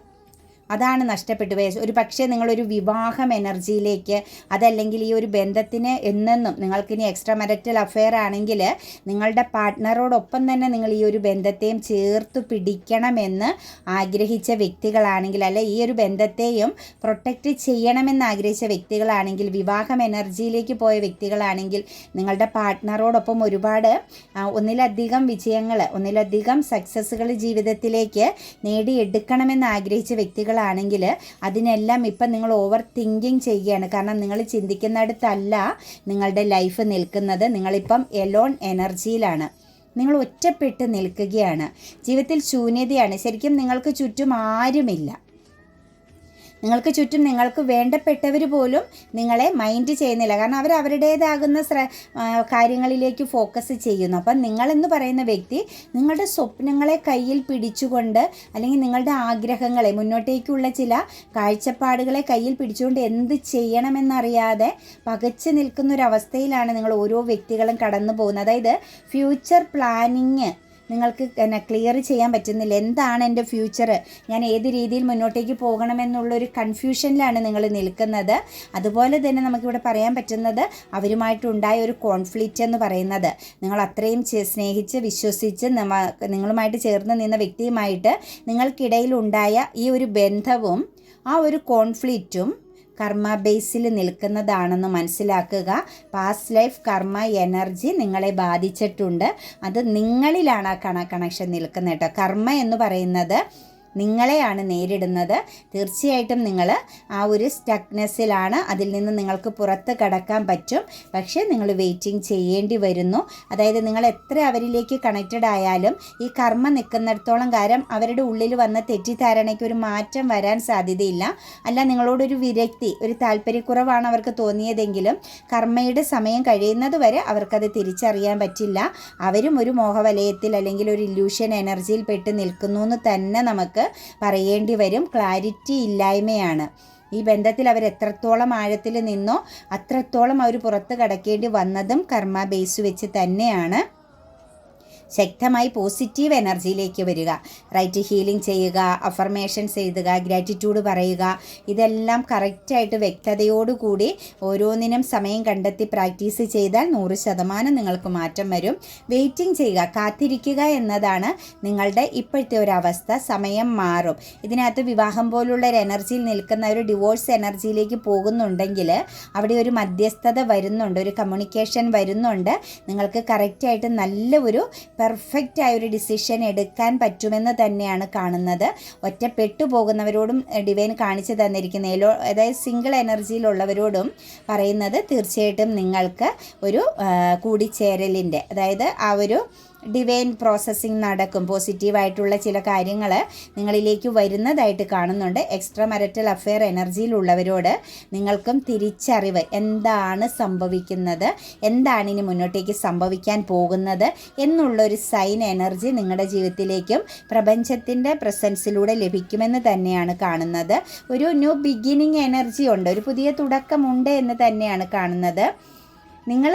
അതാണ് നഷ്ടപ്പെട്ടു പോയത്. ഒരു പക്ഷേ നിങ്ങളൊരു വിവാഹം എനർജിയിലേക്ക്, അതല്ലെങ്കിൽ ഈ ഒരു ബന്ധത്തിന് എന്നെന്നും നിങ്ങൾക്കിനി എക്സ്ട്രാ മാരിറ്റൽ അഫെയർ ആണെങ്കിൽ നിങ്ങളുടെ പാർട്ട്ണറോടൊപ്പം തന്നെ നിങ്ങൾ ഈ ഒരു ബന്ധത്തെയും ചേർത്ത് പിടിക്കണമെന്ന് ആഗ്രഹിച്ച വ്യക്തികളാണെങ്കിൽ, അല്ലെ ഈ ഒരു ബന്ധത്തെയും പ്രൊട്ടക്റ്റ് ചെയ്യണമെന്ന് ആഗ്രഹിച്ച വ്യക്തികളാണെങ്കിൽ, വിവാഹം എനർജിയിലേക്ക് പോയ വ്യക്തികളാണെങ്കിൽ, നിങ്ങളുടെ പാർട്ട്ണറോടൊപ്പം ഒരുപാട് ഒന്നിലധികം വിജയങ്ങൾ, ഒന്നിലധികം സക്സസ്സുകൾ ജീവിതത്തിലേക്ക് നേടിയെടുക്കണമെന്ന് ആഗ്രഹിച്ച വ്യക്തികൾ ആണെങ്കിൽ അതിനെല്ലാം ഇപ്പം നിങ്ങൾ ഓവർ തിങ്കിങ് ചെയ്യുകയാണ്. കാരണം നിങ്ങൾ ചിന്തിക്കുന്നിടത്തല്ല നിങ്ങളുടെ ലൈഫ് നിൽക്കുന്നത്. നിങ്ങളിപ്പം എലോൺ എനർജിയിലാണ്. നിങ്ങൾ ഒറ്റപ്പെട്ട് നിൽക്കുകയാണ്. ജീവിതത്തിൽ ശൂന്യതയാണ്. ശരിക്കും നിങ്ങൾക്ക് ചുറ്റും ആരുമില്ല. നിങ്ങൾക്ക് ചുറ്റും നിങ്ങൾക്ക് വേണ്ടപ്പെട്ടവർ പോലും നിങ്ങളെ മൈൻഡ് ചെയ്യുന്നില്ല. കാരണം അവർ അവരുടേതാകുന്ന കാര്യങ്ങളിലേക്ക് ഫോക്കസ് ചെയ്യുന്നു. അപ്പം നിങ്ങളെന്ന് പറയുന്ന വ്യക്തി നിങ്ങളുടെ സ്വപ്നങ്ങളെ കയ്യിൽ പിടിച്ചുകൊണ്ട്, അല്ലെങ്കിൽ നിങ്ങളുടെ ആഗ്രഹങ്ങളെ, മുന്നോട്ടേക്കുള്ള ചില കാഴ്ചപ്പാടുകളെ കയ്യിൽ പിടിച്ചുകൊണ്ട് എന്ത് ചെയ്യണമെന്നറിയാതെ പകച്ചു നിൽക്കുന്നൊരവസ്ഥയിലാണ് നിങ്ങൾ ഓരോ വ്യക്തികളും കടന്നു പോകുന്നത്. അതായത് ഫ്യൂച്ചർ പ്ലാനിങ് നിങ്ങൾക്ക് ക്ലിയർ ചെയ്യാൻ പറ്റുന്നില്ല. എന്താണ് എൻ്റെ ഫ്യൂച്ചർ, ഞാൻ ഏത് രീതിയിൽ മുന്നോട്ടേക്ക് പോകണമെന്നുള്ളൊരു കൺഫ്യൂഷനിലാണ് നിങ്ങൾ നിൽക്കുന്നത്. അതുപോലെ തന്നെ നമുക്കിവിടെ പറയാൻ പറ്റുന്നത് അവരുമായിട്ടുണ്ടായ ഒരു കോൺഫ്ലിക്റ്റ് എന്ന് പറയുന്നത്, നിങ്ങൾ അത്രയും സ്നേഹിച്ച് വിശ്വസിച്ച് നിങ്ങളുമായിട്ട് ചേർന്ന് നിന്ന വ്യക്തിയുമായിട്ട് നിങ്ങൾക്കിടയിലുണ്ടായ ഈ ഒരു ബന്ധവും ആ ഒരു കോൺഫ്ലിക്റ്റും കർമ്മ ബേസിൽ നിൽക്കുന്നതാണെന്ന് മനസ്സിലാക്കുക. പാസ്റ്റ് ലൈഫ് കർമ്മ എനർജി നിങ്ങളെ ബാധിച്ചിട്ടുണ്ട്. അത് നിങ്ങളിലാണ് ആ കണക്ഷൻ നിൽക്കുന്നത് കേട്ടോ. കർമ്മ എന്ന് പറയുന്നത് നിങ്ങളെയാണ് നേരിടുന്നത്. തീർച്ചയായിട്ടും നിങ്ങൾ ആ ഒരു സ്റ്റക്നെസ്സിലാണ്. അതിൽ നിന്ന് നിങ്ങൾക്ക് പുറത്ത് കടക്കാൻ പറ്റും. പക്ഷേ നിങ്ങൾ വെയിറ്റിംഗ് ചെയ്യേണ്ടി വരുന്നു. അതായത് നിങ്ങൾ എത്ര അവരിലേക്ക് കണക്റ്റഡ് ആയാലും ഈ കർമ്മ നിൽക്കുന്നിടത്തോളം കാലം അവരുടെ ഉള്ളിൽ വന്ന തെറ്റിദ്ധാരണയ്ക്ക് ഒരു മാറ്റം വരാൻ സാധ്യതയില്ല. അല്ല, നിങ്ങളോടൊരു വിരക്തി, ഒരു താല്പര്യക്കുറവാണ് അവർക്ക് തോന്നിയതെങ്കിലും കർമ്മയുടെ സമയം കഴിയുന്നത് വരെ അവർക്കത് തിരിച്ചറിയാൻ പറ്റില്ല. അവരും ഒരു മോഹവലയത്തിൽ അല്ലെങ്കിൽ ഒരു ഇല്യൂഷൻ എനർജിയിൽ പെട്ട് നിൽക്കുന്നു എന്ന് തന്നെ നമുക്ക് പറയേണ്ടി വരും. ക്ലാരിറ്റി ഇല്ലായ്മയാണ്. ഈ ബന്ധത്തിൽ അവർ എത്രത്തോളം ആഴത്തിൽ നിന്നോ അത്രത്തോളം അവർ പുറത്ത് കടക്കേണ്ടി വന്നതും കർമ്മ ബേസ് വെച്ച് തന്നെയാണ്. ശക്തമായി പോസിറ്റീവ് എനർജിയിലേക്ക് വരിക. റൈറ്റ് ഹീലിംഗ് ചെയ്യുക, അഫർമേഷൻസ് എഴുതുക, ഗ്രാറ്റിറ്റ്യൂഡ് പറയുക. ഇതെല്ലാം കറക്റ്റായിട്ട് വ്യക്തതയോടുകൂടി ഓരോന്നിനും സമയം കണ്ടെത്തി പ്രാക്ടീസ് ചെയ്താൽ 100% നിങ്ങൾക്ക് മാറ്റം വരും. വെയിറ്റിംഗ് ചെയ്യുക, കാത്തിരിക്കുക എന്നതാണ് നിങ്ങളുടെ ഇപ്പോഴത്തെ ഒരു അവസ്ഥ. സമയം മാറും. ഇതിനകത്ത് വിവാഹം പോലുള്ള ഒരു എനർജിയിൽ നിൽക്കുന്ന ഒരു ഡിവോഴ്സ് എനർജിയിലേക്ക് പോകുന്നുണ്ടെങ്കിൽ അവിടെ ഒരു മധ്യസ്ഥത വരുന്നുണ്ട്, ഒരു കമ്മ്യൂണിക്കേഷൻ വരുന്നുണ്ട്. നിങ്ങൾക്ക് കറക്റ്റായിട്ട് നല്ല ഒരു പെർഫെക്റ്റ് ആയ ഒരു ഡിസിഷൻ എടുക്കാൻ പറ്റുമെന്ന് തന്നെയാണ് കാണുന്നത്. ഒറ്റപ്പെട്ടു പോകുന്നവരോടും ഡിവൈൻ കാണിച്ചു തന്നിരിക്കുന്ന അതായത് സിംഗിൾ എനർജിയിലുള്ളവരോടും പറയുന്നത് തീർച്ചയായിട്ടും നിങ്ങൾക്ക് ഒരു കൂടിച്ചേരലിൻ്റെ, അതായത് ആ ഒരു ഡിവൈൻ പ്രോസസ്സിങ് നടക്കും. പോസിറ്റീവായിട്ടുള്ള ചില കാര്യങ്ങൾ നിങ്ങളിലേക്ക് വരുന്നതായിട്ട് കാണുന്നുണ്ട്. എക്സ്ട്രാ മാരിറ്റൽ അഫെയർ എനർജിയിലുള്ളവരോട് നിങ്ങൾക്കും തിരിച്ചറിവ്, എന്താണ് സംഭവിക്കുന്നത്, എന്താണ് ഇനി മുന്നോട്ടേക്ക് സംഭവിക്കാൻ പോകുന്നത് എന്നുള്ളൊരു സൈൻ എനർജി നിങ്ങളുടെ ജീവിതത്തിലേക്കും പ്രപഞ്ചത്തിൻ്റെ പ്രസൻസിലൂടെ ലഭിക്കുമെന്ന് തന്നെയാണ് കാണുന്നത്. ഒരു ന്യൂ ബിഗിനിങ് എനർജി ഉണ്ട്, ഒരു പുതിയ തുടക്കമുണ്ട് എന്ന് തന്നെയാണ് കാണുന്നത്. നിങ്ങൾ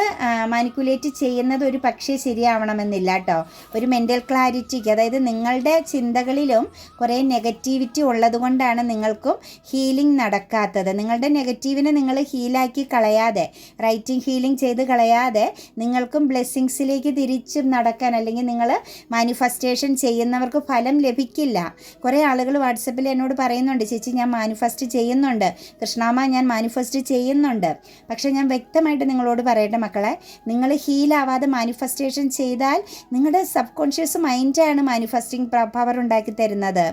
മാനിക്കുലേറ്റ് ചെയ്യുന്നത് ഒരു പക്ഷേ ശരിയാവണമെന്നില്ല കേട്ടോ. ഒരു മെൻ്റൽ ക്ലാരിറ്റിക്ക്, അതായത് നിങ്ങളുടെ ചിന്തകളിലും കുറേ നെഗറ്റിവിറ്റി ഉള്ളതുകൊണ്ടാണ് നിങ്ങൾക്കും ഹീലിംഗ് നടക്കാത്തത്. നിങ്ങളുടെ നെഗറ്റീവിനെ നിങ്ങൾ ഹീലാക്കി കളയാതെ, റൈറ്റിംഗ് ഹീലിംഗ് ചെയ്ത് കളയാതെ നിങ്ങൾക്കും ബ്ലെസ്സിങ്സിലേക്ക് തിരിച്ചും നടക്കാൻ, അല്ലെങ്കിൽ നിങ്ങൾ മാനിഫെസ്റ്റേഷൻ ചെയ്യുന്നവർക്ക് ഫലം ലഭിക്കില്ല. കുറേ ആളുകൾ വാട്സപ്പിൽ എന്നോട് പറയുന്നുണ്ട്, ചേച്ചി ഞാൻ മാനിഫെസ്റ്റ് ചെയ്യുന്നുണ്ട്, കൃഷ്ണാമ്മ ഞാൻ മാനിഫെസ്റ്റ് ചെയ്യുന്നുണ്ട്. പക്ഷേ ഞാൻ വ്യക്തമായിട്ട് നിങ്ങളോട് പറയട്ടെ മക്കളെ, നിങ്ങൾ ഹീലാവാതെ മാനിഫെസ്റ്റേഷൻ ചെയ്താൽ നിങ്ങളുടെ സബ് കോൺഷ്യസ് മൈൻഡാണ് മാനിഫെസ്റ്റിംഗ് പവർ ഉണ്ടാക്കി തരുന്നത്.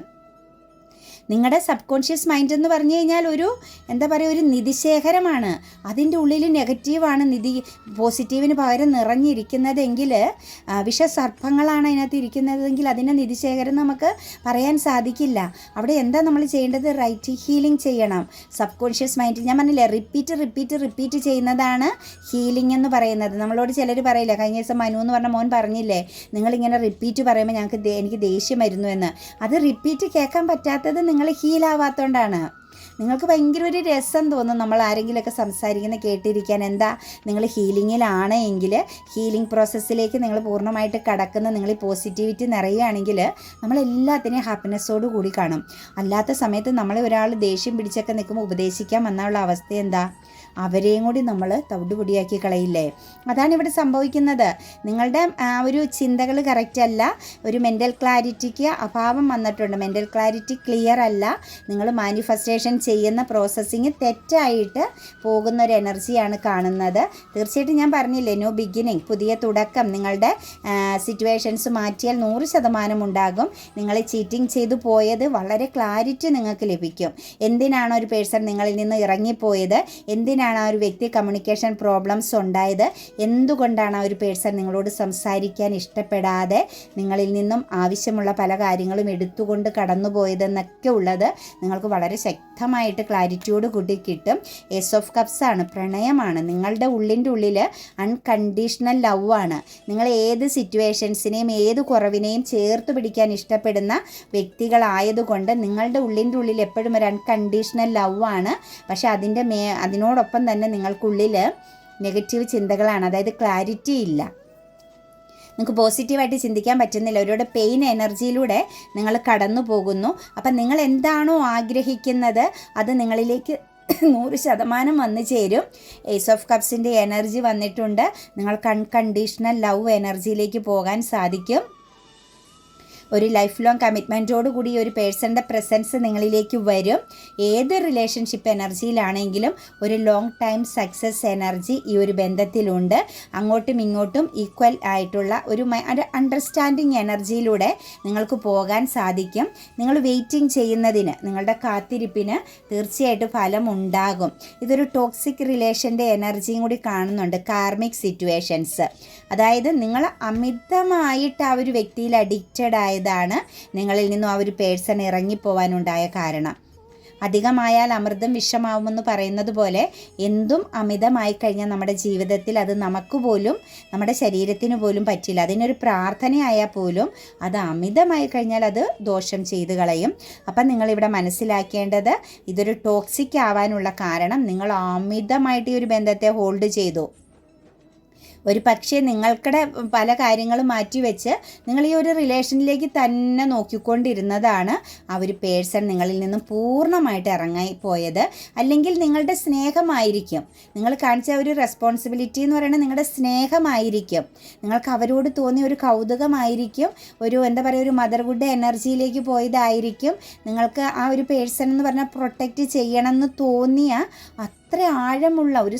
നിങ്ങളുടെ സബ് കോൺഷ്യസ് മൈൻഡ് എന്ന് പറഞ്ഞു കഴിഞ്ഞാൽ ഒരു ഒരു നിധിശേഖരമാണ്. അതിൻ്റെ ഉള്ളിൽ നെഗറ്റീവാണ് പോസിറ്റീവിന് പകരം നിറഞ്ഞിരിക്കുന്നതെങ്കിൽ, വിഷസർപ്പങ്ങളാണ് അതിനകത്ത് ഇരിക്കുന്നതെങ്കിൽ അതിൻ്റെ നിധിശേഖരം നമുക്ക് പറയാൻ സാധിക്കില്ല. അവിടെ എന്താ നമ്മൾ ചെയ്യേണ്ടത്? റൈറ്റ് ഹീലിംഗ് ചെയ്യണം. സബ് കോൺഷ്യസ് മൈൻഡ്, ഞാൻ പറഞ്ഞില്ലേ, റിപ്പീറ്റ് ചെയ്യുന്നതാണ് ഹീലിംഗ് എന്ന് പറയുന്നത്. നമ്മളോട് ചിലർ പറയില്ല, കഴിഞ്ഞ ദിവസം മനു എന്ന് പറഞ്ഞ മോൻ പറഞ്ഞില്ലേ, നിങ്ങളിങ്ങനെ റിപ്പീറ്റ് പറയുമ്പോൾ എനിക്ക് ദേഷ്യം വരുന്നു എന്ന്. അത് റിപ്പീറ്റ് കേൾക്കാൻ പറ്റാത്തത് നിങ്ങൾ ഹീലാവാത്തതുകൊണ്ടാണ്. നിങ്ങൾക്ക് ഭയങ്കര ഒരു രസം തോന്നും നമ്മൾ ആരെങ്കിലുമൊക്കെ സംസാരിക്കുന്ന കേട്ടിരിക്കാൻ. എന്താ, നിങ്ങൾ ഹീലിങ്ങിലാണ് എങ്കിൽ, ഹീലിംഗ് പ്രോസസ്സിലേക്ക് നിങ്ങൾ പൂർണ്ണമായിട്ട് കടക്കുന്ന, നിങ്ങൾ ഈ പോസിറ്റിവിറ്റി നിറയുകയാണെങ്കിൽ നമ്മളെല്ലാത്തിനെയും ഹാപ്പിനെസ്സോടു കൂടി കാണും. അല്ലാത്ത സമയത്ത് നമ്മളെ ഒരാൾ ദേഷ്യം പിടിച്ചൊക്കെ നിൽക്കുമ്പോൾ ഉപദേശിക്കാൻ വന്നുള്ള അവസ്ഥ എന്താ? അവരെയും കൂടി നമ്മൾ തവിടുപൊടിയാക്കി കളയില്ലേ? അതാണ് ഇവിടെ സംഭവിക്കുന്നത്. നിങ്ങളുടെ ഒരു ചിന്തകൾ കറക്റ്റ് അല്ല, ഒരു മെൻ്റൽ ക്ലാരിറ്റിക്ക് അഭാവം വന്നിട്ടുണ്ട്. മെൻ്റൽ ക്ലാരിറ്റി ക്ലിയർ അല്ല. നിങ്ങൾ മാനിഫെസ്റ്റേഷൻ ചെയ്യുന്ന പ്രോസസ്സിങ് തെറ്റായിട്ട് പോകുന്ന ഒരു എനർജിയാണ് കാണുന്നത്. തീർച്ചയായിട്ടും ഞാൻ പറഞ്ഞില്ലേ, ന്യൂ ബിഗിനിങ്, പുതിയ തുടക്കം. നിങ്ങളുടെ സിറ്റുവേഷൻസ് മാറ്റിയാൽ 100% ഉണ്ടാകും. നിങ്ങൾ ചീറ്റിംഗ് ചെയ്തു പോയത് വളരെ ക്ലാരിറ്റി നിങ്ങൾക്ക് ലഭിക്കും. എന്തിനാണ് ഒരു പേഴ്സൺ നിങ്ങളിൽ നിന്ന് ഇറങ്ങിപ്പോയത്, എന്തിനാണ് ആ ഒരു വ്യക്തി കമ്മ്യൂണിക്കേഷൻ പ്രോബ്ലംസ് ഉണ്ടായത്, എന്തുകൊണ്ടാണ് ആ ഒരു പേഴ്സൺ നിങ്ങളോട് സംസാരിക്കാൻ ഇഷ്ടപ്പെടാതെ നിങ്ങളിൽ നിന്നും ആവശ്യമുള്ള പല കാര്യങ്ങളും എടുത്തുകൊണ്ട് കടന്നുപോയതെന്നൊക്കെ ഉള്ളത് നിങ്ങൾക്ക് വളരെ ശക്തമായിട്ട് ക്ലാരിറ്റിയോട് കൂടി കിട്ടും. ഏസ് ഓഫ് കപ്സ് ആണ്, പ്രണയമാണ്. നിങ്ങളുടെ ഉള്ളിൻ്റെ ഉള്ളിൽ അൺകണ്ടീഷണൽ ലവ് ആണ്. നിങ്ങൾ ഏത് സിറ്റുവേഷൻസിനെയും ഏത് കുറവിനെയും ചേർത്ത് പിടിക്കാൻ ഇഷ്ടപ്പെടുന്ന വ്യക്തികളായതുകൊണ്ട് നിങ്ങളുടെ ഉള്ളിൻ്റെ ഉള്ളിൽ എപ്പോഴും ഒരു അൺകണ്ടീഷണൽ ലവ് ആണ്. പക്ഷേ അതിനോടൊപ്പം തന്നെ നിങ്ങൾക്കുള്ളിൽ നെഗറ്റീവ് ചിന്തകളാണ്, അതായത് ക്ലാരിറ്റി ഇല്ല. നിങ്ങൾക്ക് പോസിറ്റീവായിട്ട് ചിന്തിക്കാൻ പറ്റുന്നില്ല. അവരുടെ പെയിൻ എനർജിയിലൂടെ നിങ്ങൾ കടന്നു പോകുന്നു. അപ്പം നിങ്ങൾ എന്താണോ ആഗ്രഹിക്കുന്നത് അത് നിങ്ങളിലേക്ക് 100% വന്നു ചേരും. ഏസ് ഓഫ് കപ്സിൻ്റെ എനർജി വന്നിട്ടുണ്ട്. നിങ്ങൾക്ക് അൺകണ്ടീഷണൽ ലവ് എനർജിയിലേക്ക് പോകാൻ സാധിക്കും. ഒരു ലൈഫ് ലോങ് കമ്മിറ്റ്മെൻറ്റോട് കൂടി ഒരു പേഴ്സണിൻ്റെ പ്രസൻസ് നിങ്ങളിലേക്ക് വരും. ഏത് റിലേഷൻഷിപ്പ് എനർജിയിലാണെങ്കിലും ഒരു ലോങ് ടൈം സക്സസ് എനർജി ഈ ഒരു ബന്ധത്തിലുണ്ട്. അങ്ങോട്ടും ഇങ്ങോട്ടും ഈക്വൽ ആയിട്ടുള്ള ഒരു അണ്ടർസ്റ്റാൻഡിങ് എനർജിയിലൂടെ നിങ്ങൾക്ക് പോകാൻ സാധിക്കും. നിങ്ങൾ വെയിറ്റിംഗ് ചെയ്യുന്നതിന്, നിങ്ങളുടെ കാത്തിരിപ്പിന് തീർച്ചയായിട്ടും ഫലം ഉണ്ടാകും. ഇതൊരു ടോക്സിക് റിലേഷൻ്റെ എനർജിയും കൂടി കാണുന്നുണ്ട്. കാർമിക് സിറ്റുവേഷൻസ്, അതായത് നിങ്ങൾ അമിതമായിട്ട് ആ ഒരു വ്യക്തിയിൽ അഡിക്റ്റഡ് ആയതാണ് നിങ്ങളിൽ നിന്നും ആ ഒരു പേഴ്സൺ ഇറങ്ങിപ്പോവാനുണ്ടായ കാരണം. അധികമായാൽ അമൃതം വിഷമാവുമെന്ന് പറയുന്നത് പോലെ എന്തും അമിതമായി കഴിഞ്ഞാൽ നമ്മുടെ ജീവിതത്തിൽ അത് നമുക്ക് പോലും നമ്മുടെ ശരീരത്തിന് പോലും പറ്റില്ല. അതിനൊരു പ്രാർത്ഥനയായാൽ പോലും അത് അമിതമായി കഴിഞ്ഞാൽ അത് ദോഷം ചെയ്തു കളയും. അപ്പം നിങ്ങളിവിടെ മനസ്സിലാക്കേണ്ടത്, ഇതൊരു ടോക്സിക് ആവാനുള്ള കാരണം നിങ്ങൾ അമിതമായിട്ട് ഈ ഒരു ബന്ധത്തെ ഹോൾഡ് ചെയ്തു. ഒരു പക്ഷേ നിങ്ങൾക്കിടെ പല കാര്യങ്ങളും മാറ്റിവെച്ച് നിങ്ങൾ ഈ ഒരു റിലേഷനിലേക്ക് തന്നെ നോക്കിക്കൊണ്ടിരുന്നതാണ് ആ ഒരു പേഴ്സൺ നിങ്ങളിൽ നിന്നും പൂർണ്ണമായിട്ട് ഇറങ്ങിപ്പോയത്. അല്ലെങ്കിൽ നിങ്ങളുടെ സ്നേഹമായിരിക്കും, നിങ്ങൾ കാണിച്ച ഒരു റെസ്പോൺസിബിലിറ്റി എന്ന് പറയുന്നത് നിങ്ങളുടെ സ്നേഹമായിരിക്കും. നിങ്ങൾക്ക് അവരോട് തോന്നിയ ഒരു കൗതുകമായിരിക്കും, ഒരു എന്താ പറയുക, ഒരു മദർഹുഡ് എനർജിയിലേക്ക് പോയതായിരിക്കും. നിങ്ങൾക്ക് ആ ഒരു പേഴ്സൺ എന്ന് പറഞ്ഞാൽ പ്രൊട്ടക്റ്റ് ചെയ്യണമെന്ന് തോന്നിയ അത്ര ആഴമുള്ള ഒരു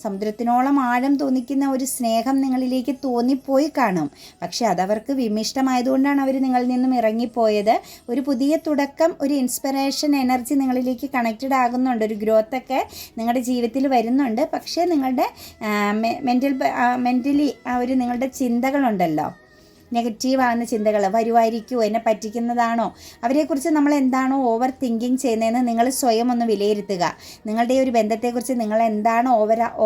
സമുദ്രത്തിനോളം ആഴം തോന്നിക്കുന്ന ഒരു സ്നേഹം നിങ്ങളിലേക്ക് തോന്നിപ്പോയി കാണും. പക്ഷെ അതവർക്ക് വിമിഷ്ടമായതുകൊണ്ടാണ് അവർ നിങ്ങളിൽ നിന്നും ഇറങ്ങിപ്പോയത്. ഒരു പുതിയ തുടക്കം, ഒരു ഇൻസ്പിറേഷൻ എനർജി നിങ്ങളിലേക്ക് കണക്റ്റഡ് ആകുന്നുണ്ട്, ഒരു ഗ്രോത്തൊക്കെ നിങ്ങളുടെ ജീവിതത്തിൽ വരുന്നുണ്ട്. പക്ഷേ നിങ്ങളുടെ മെൻ്റലി ആ ഒരു നിങ്ങളുടെ ചിന്തകളുണ്ടല്ലോ, നെഗറ്റീവ് ആകുന്ന ചിന്തകൾ വരുമായിരിക്കുമോ, എന്നെ പറ്റിക്കുന്നതാണോ, അവരെക്കുറിച്ച് നമ്മൾ എന്താണോ ഓവർ തിങ്കിങ് ചെയ്യുന്നതെന്ന് നിങ്ങൾ സ്വയം ഒന്ന് വിലയിരുത്തുക. നിങ്ങളുടെ ഒരു ബന്ധത്തെക്കുറിച്ച് നിങ്ങൾ എന്താണോ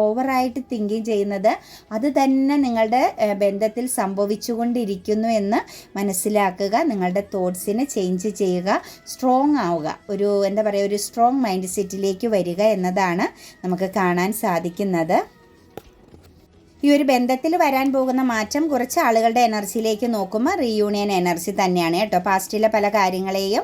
ഓവറായിട്ട് തിങ്കിങ് ചെയ്യുന്നത് അത് തന്നെ നിങ്ങളുടെ ബന്ധത്തിൽ സംഭവിച്ചുകൊണ്ടിരിക്കുന്നു എന്ന് മനസ്സിലാക്കുക. നിങ്ങളുടെ തോട്ട്സിനെ ചേഞ്ച് ചെയ്യുക, സ്ട്രോങ് ആവുക, ഒരു എന്താ പറയുക, ഒരു സ്ട്രോങ് മൈൻഡ് സെറ്റിലേക്ക് വരിക എന്നതാണ് നമുക്ക് കാണാൻ സാധിക്കുന്നത്. ഈ ഒരു ബന്ധത്തിൽ വരാൻ പോകുന്ന മാറ്റം കുറച്ച് ആളുകളുടെ എനർജിയിലേക്ക് നോക്കുമ്പോൾ റീയൂണിയൻ എനർജി തന്നെയാണ് കേട്ടോ. പാസ്റ്റിലെ പല കാര്യങ്ങളെയും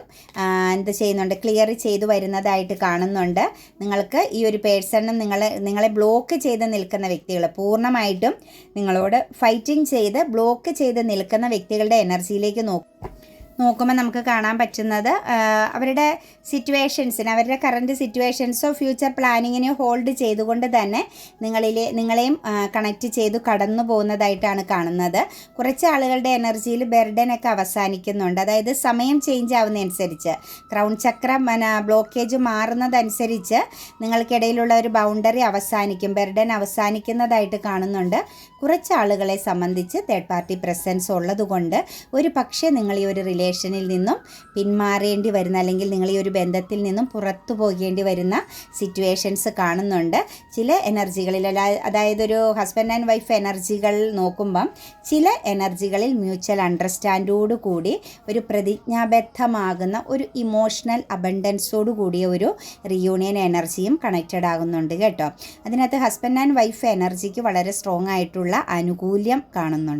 എന്ത് ചെയ്യുന്നുണ്ട്, ക്ലിയർ ചെയ്തു വരുന്നതായിട്ട് കാണുന്നുണ്ട്. നിങ്ങൾക്ക് ഈ ഒരു പേഴ്സണും നിങ്ങളെ ബ്ലോക്ക് ചെയ്ത് നിൽക്കുന്ന വ്യക്തികൾ, പൂർണ്ണമായിട്ടും നിങ്ങളോട് ഫൈറ്റിംഗ് ചെയ്ത് ബ്ലോക്ക് ചെയ്ത് നിൽക്കുന്ന വ്യക്തികളുടെ എനർജിയിലേക്ക് നോക്കുമ്പോൾ നമുക്ക് കാണാൻ പറ്റുന്നത് അവരുടെ സിറ്റുവേഷൻസിന്, അവരുടെ കറൻറ്റ് സിറ്റുവേഷൻസോ ഫ്യൂച്ചർ പ്ലാനിങ്ങിനെ ഹോൾഡ് ചെയ്തുകൊണ്ട് തന്നെ നിങ്ങളെയും കണക്റ്റ് ചെയ്തു കടന്നു പോകുന്നതായിട്ടാണ് കാണുന്നത്. കുറച്ച് ആളുകളുടെ എനർജിയിൽ ബെർഡനൊക്കെ അവസാനിക്കുന്നുണ്ട്. അതായത് സമയം ചേഞ്ച് ആവുന്നതനുസരിച്ച്, ക്രൗൺ ചക്രം ബ്ലോക്കേജ് മാറുന്നതനുസരിച്ച് നിങ്ങൾക്കിടയിലുള്ള ഒരു ബൗണ്ടറി അവസാനിക്കും, ബെർഡൻ അവസാനിക്കുന്നതായിട്ട് കാണുന്നുണ്ട്. കുറച്ച് ആളുകളെ സംബന്ധിച്ച് തേർഡ് പാർട്ടി പ്രസൻസ് ഉള്ളതുകൊണ്ട് ഒരു പക്ഷേ നിങ്ങൾ ഈ ഒരു റിലേഷനിൽ നിന്നും പിന്മാറേണ്ടി വരുന്ന, അല്ലെങ്കിൽ നിങ്ങൾ ഈ ഒരു ബന്ധത്തിൽ നിന്നും പുറത്തു പോകേണ്ടി വരുന്ന സിറ്റുവേഷൻസ് കാണുന്നുണ്ട്. ചില എനർജികളിൽ, അതായത് ഒരു ഹസ്ബൻഡ് ആൻഡ് വൈഫ് എനർജികൾ നോക്കുമ്പം ചില എനർജികളിൽ മ്യൂച്വൽ അണ്ടർസ്റ്റാൻഡോടു കൂടി ഒരു പ്രതിജ്ഞാബദ്ധമാകുന്ന ഒരു ഇമോഷണൽ അബണ്ടൻസോടു കൂടിയ ഒരു റിയൂണിയൻ എനർജിയും കണക്റ്റഡ് ആകുന്നുണ്ട് കേട്ടോ. അതിനകത്ത് ഹസ്ബൻഡ് ആൻഡ് വൈഫ് എനർജിക്ക് വളരെ സ്ട്രോങ് ആയിട്ടുള്ള ആനുകൂല്യം കാണുന്നുണ്ട്.